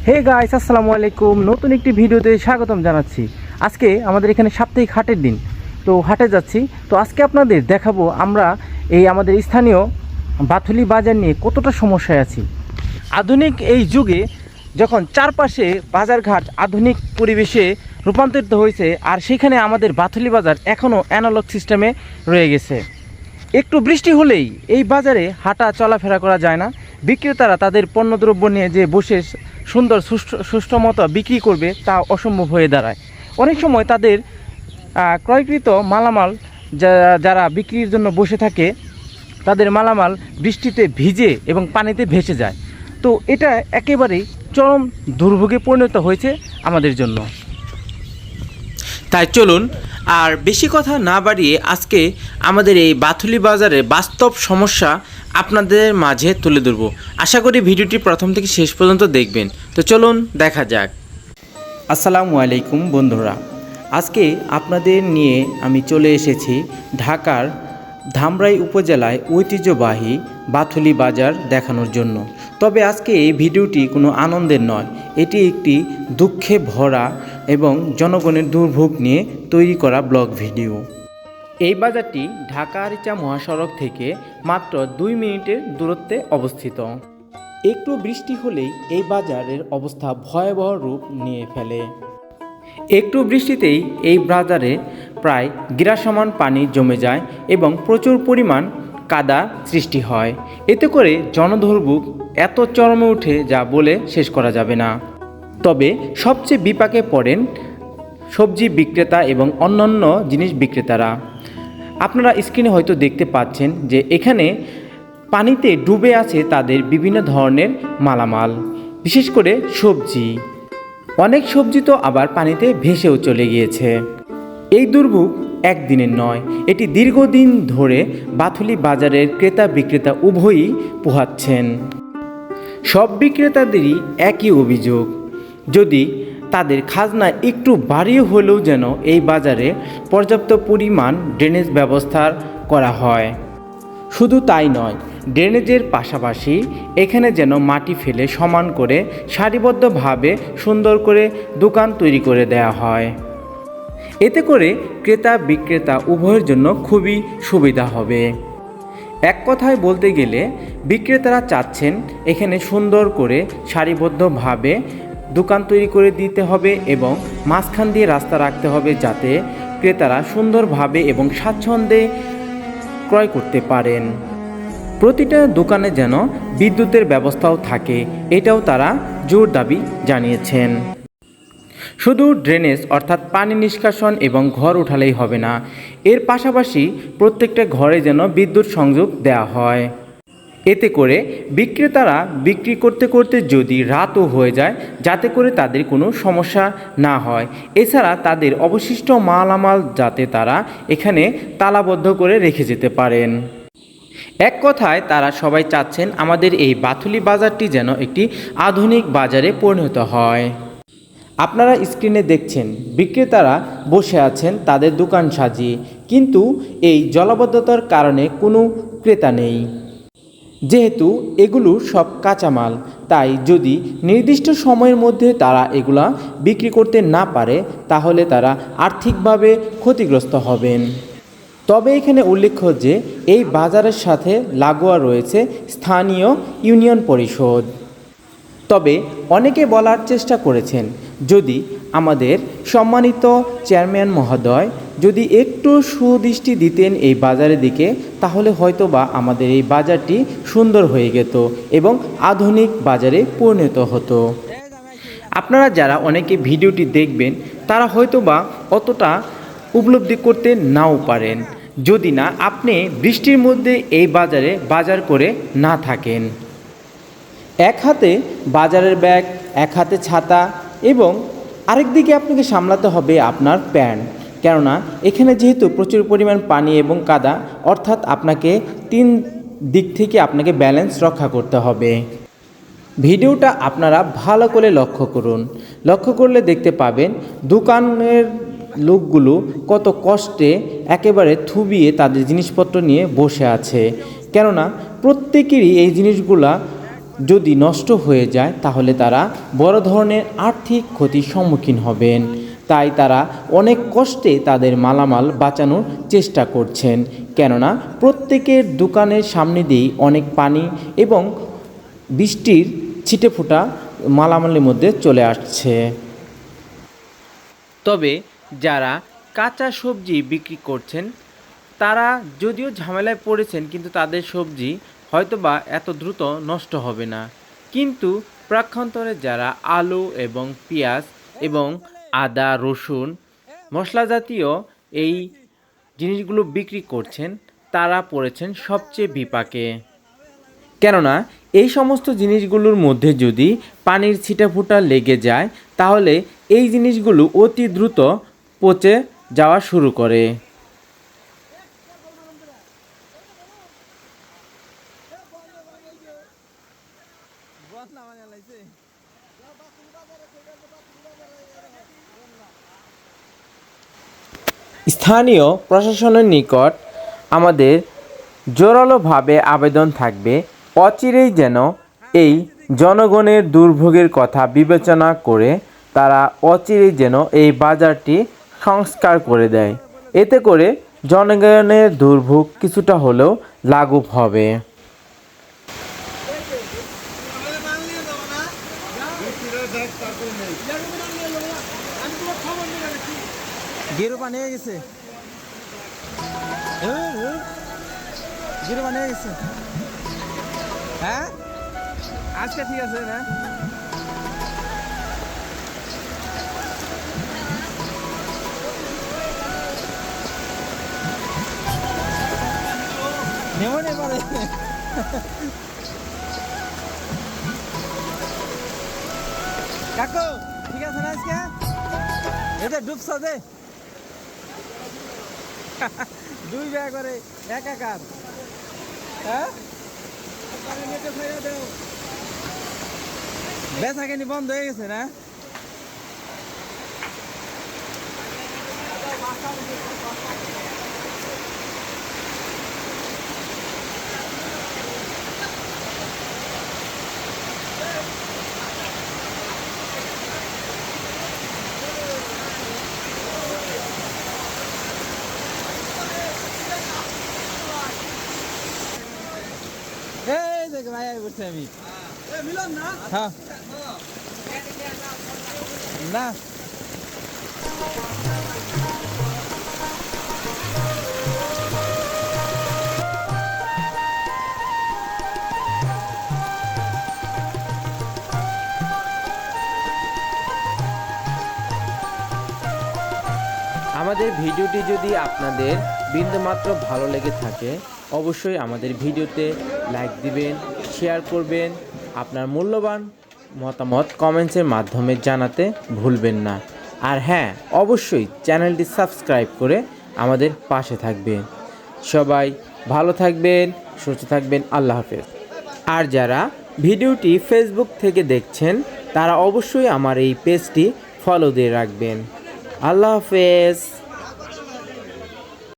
Hey guys, আসসালামু আলাইকুম। নতুন একটি ভিডিওতে স্বাগতম জানাচ্ছি। আজকে আমাদের এখানে সাপ্তাহিক হাটের দিন, তো হাটে যাচ্ছি। তো আজকে আপনাদের দেখাবো আমরা এই আমাদের স্থানীয় বাথুলি বাজার নিয়ে কতটা সমস্যায় আছি। আধুনিক এই যুগে যখন চারপাশে বাজারঘাট আধুনিক পরিবেশে রূপান্তরিত হয়েছে, আর সেখানে আমাদের বাথুলি বাজার এখনও অ্যানালগ সিস্টেমে রয়ে গেছে। একটু বৃষ্টি হলেই এই বাজারে হাঁটা চলাফেরা করা যায় না। বিক্রেতারা তাদের পণ্যদ্রব্য নিয়ে যে বসে সুন্দর সুষ্ঠু মতো বিক্রি করবে তা অসম্ভব হয়ে দাঁড়ায়। অনেক সময় তাদের ক্রয়কৃত মালামাল যারা বিক্রির জন্য বসে থাকে, তাদের মালামাল বৃষ্টিতে ভিজে এবং পানিতে ভেসে যায়। তো এটা একেবারেই চরম দুর্ভোগে পরিণত হয়েছে আমাদের জন্য। তাই চলুন আর বেশি কথা না বাড়িয়ে আজকে আমাদের এই বাথুলি বাজারের বাস্তব সমস্যা আপনাদের মাঝে তুলে ধরব। আশা করি ভিডিওটি প্রথম থেকে শেষ পর্যন্ত দেখবেন। তো চলুন দেখা যাক। আসসালামু আলাইকুম বন্ধুরা, আজকে আপনাদের নিয়ে আমি চলে এসেছি ঢাকার ধামরাই উপজেলায় ঐতিহ্যবাহী বাথুলি বাজার দেখানোর জন্য। তবে আজকে এই ভিডিওটি কোনো আনন্দের নয়, এটি একটি দুঃখে ভরা এবং জনগণের দুর্ভোগ নিয়ে তৈরি করা ব্লগ ভিডিও। এই বাজারটি ঢাকা আরিচা মহাসড়ক থেকে মাত্র 2 মিনিটের দূরত্বে অবস্থিত। একটু বৃষ্টি হলেই এই বাজারের অবস্থা ভয়াবহ রূপ নিয়ে ফেলে। একটু বৃষ্টিতেই এই বাজারে প্রায় গিরাসমান পানি জমে যায় এবং প্রচুর পরিমাণ কাদা সৃষ্টি হয়। এতে করে জনদুর্ভোগ এত চরমে ওঠে যা বলে শেষ করা যাবে না। তবে সবচেয়ে বিপাকে পড়েন সবজি বিক্রেতা এবং অন্যান্য জিনিস বিক্রেতারা। আপনারা স্ক্রিনে হয়তো দেখতে পাচ্ছেন যে এখানে পানিতে ডুবে আছে তাদের বিভিন্ন ধরনের মালামাল, বিশেষ করে সবজি। অনেক সবজি তো আবার পানিতে ভেসেও চলে গিয়েছে। এই দুর্ভোগ একদিনের নয়, এটি দীর্ঘদিন ধরে বাথুলি বাজারের ক্রেতা বিক্রেতা উভয়ই পোহাচ্ছেন। সব বিক্রেতাদেরই একই অভিযোগ, যদি তাদের খাজনা একটু বাড়িয়ে হলেও যেন এই বাজারে পর্যাপ্ত পরিমাণ ড্রেনেজ ব্যবস্থা করা হয়। শুধু তাই নয়, ড্রেনেজের পাশাপাশি এখানে যেন মাটি ফেলে সমান করে সারিবদ্ধভাবে সুন্দর করে দোকান তৈরি করে দেওয়া হয়। এতে করে ক্রেতা বিক্রেতা উভয়ের জন্য খুবই সুবিধা হবে। এক কথায় বলতে গেলে বিক্রেতারা চাচ্ছেন এখানে সুন্দর করে সারিবদ্ধভাবে দোকান তৈরি করে দিতে হবে এবং মাঝখান দিয়ে রাস্তা রাখতে হবে, যাতে ক্রেতারা সুন্দরভাবে এবং স্বাচ্ছন্দ্যে ক্রয় করতে পারেন। প্রতিটা দোকানে যেন বিদ্যুতের ব্যবস্থাও থাকে, এটাও তারা জোর দাবি জানিয়েছেন। শুধু ড্রেনেজ অর্থাৎ পানি নিষ্কাশন এবং ঘর উঠালেই হবে না, এর পাশাপাশি প্রত্যেকটা ঘরে যেন বিদ্যুৎ সংযোগ দেওয়া হয়। এতে করে বিক্রেতারা বিক্রি করতে করতে যদি রাতও হয়ে যায়, যাতে করে তাদের কোনো সমস্যা না হয়। এছাড়া তাদের অবশিষ্ট মালামাল যাতে তারা এখানে তালাবদ্ধ করে রেখে যেতে পারেন। এক কথায় তারা সবাই চাচ্ছেন আমাদের এই বাথুলি বাজারটি যেন একটি আধুনিক বাজারে পরিণত হয়। আপনারা স্ক্রিনে দেখছেন বিক্রেতারা বসে আছেন তাদের দোকান সাজিয়ে, কিন্তু এই জলাবদ্ধতার কারণে কোনো ক্রেতা নেই। যেহেতু এগুলো সব কাঁচামাল, তাই যদি নির্দিষ্ট সময়ের মধ্যে তারা এগুলা বিক্রি করতে না পারে, তাহলে তারা আর্থিকভাবে ক্ষতিগ্রস্ত হবেন। তবে এখানে উল্লেখ্য যে এই বাজারের সাথে লাগোয়া রয়েছে স্থানীয় ইউনিয়ন পরিষদ। তবে অনেকে বলার চেষ্টা করেছেন, যদি আমাদের সম্মানিত চেয়ারম্যান মহোদয় যদি একটু সুদৃষ্টি দিতেন এই বাজারের দিকে, তাহলে হয়তোবা আমাদের এই বাজারটি সুন্দর হয়ে যেত এবং আধুনিক বাজারে পরিণত হতো। আপনারা যারা অনেকে ভিডিওটি দেখবেন, তারা হয়তোবা অতটা উপলব্ধি করতে নাও পারেন, যদি না আপনি বৃষ্টির মধ্যে এই বাজারে বাজার করে না থাকেন। এক হাতে বাজারের ব্যাগ, এক হাতে ছাতা এবং আরেক দিকে আপনাকে সামলাতে হবে আপনার প্যান্ট, কেননা এখানে যেহেতু প্রচুর পরিমাণ পানি এবং কাদা, অর্থাৎ আপনাকে 3 দিক থেকে আপনাকে ব্যালেন্স রক্ষা করতে হবে। ভিডিওটা আপনারা ভালো করে লক্ষ্য করুন, লক্ষ্য করলে দেখতে পাবেন দোকানের লোকগুলো কত কষ্টে একেবারে থুবিয়ে তাদের জিনিসপত্র নিয়ে বসে আছে, কেননা প্রত্যেকেরই এই জিনিসগুলা যদি নষ্ট হয়ে যায় তাহলে তারা বড় ধরনের আর্থিক ক্ষতির সম্মুখীন হবেন। তাই তারা অনেক কষ্টে তাদের মালামাল বাঁচানোর চেষ্টা করছেন, কেননা প্রত্যেকের দোকানের সামনে দিয়েই অনেক পানি এবং বৃষ্টির ছিটেফোঁটা মালামালের মধ্যে চলে আসছে। তবে যারা কাঁচা সবজি বিক্রি করছেন তারা যদিও ঝামেলায় পড়েছেন, কিন্তু তাদের সবজি হয়তোবা এত দ্রুত নষ্ট হবে না। কিন্তু পক্ষান্তরে যারা আলু এবং পেঁয়াজ এবং আদা রসুন মশলা জাতীয় এই জিনিসগুলো বিক্রি করছেন তারা পড়েছেন সবচেয়ে বিপাকে, কেননা এই সমস্ত জিনিসগুলোর মধ্যে যদি পানির ছিটাফোঁটা লেগে যায় তাহলে এই জিনিসগুলো অতি দ্রুত পচে যাওয়া শুরু করে। স্থানীয় প্রশাসনের নিকট আমাদের জোরালোভাবে আবেদন থাকবে, অচিরেই যেন এই জনগণের দুর্ভোগের কথা বিবেচনা করে তারা অচিরেই যেন এই বাজারটি সংস্কার করে দেয়। এতে করে জনগণের দুর্ভোগ কিছুটা হলেও লাঘব হবে। গেরো পানি হয়ে গেছে, গেরো পানি হয়ে গেছে। হ্যাঁ আজকে ঠিক আছে না? নেমো নে পারে কাকু, ঠিক আছে না আজকে? এটা ডুবছ দে দুই ব্যাগ করে একাকার। হ্যাঁ বেচা কেনি বন্ধ হয়ে গেছে না? এই দেখ ভাই বলছি আমি মিলন না। হ্যাঁ না আমাদের ভিডিওটি যদি আপনাদের বিন্দুমাত্র ভালো লেগে থাকে অবশ্যই আমাদের ভিডিওতে লাইক দিবেন, শেয়ার করবেন, আপনার মূল্যবান মতামত কমেন্টসের মাধ্যমে জানাতে ভুলবেন না। আর হ্যাঁ, অবশ্যই চ্যানেলটি সাবস্ক্রাইব করে আমাদের পাশে থাকবেন। সবাই ভালো থাকবেন, সুস্থ থাকবেন। আল্লাহ হাফেজ। আর যারা ভিডিওটি ফেসবুক থেকে দেখছেন তারা অবশ্যই আমার এই পেজটি ফলো দিয়ে রাখবেন। আল্লাহ হাফেজ।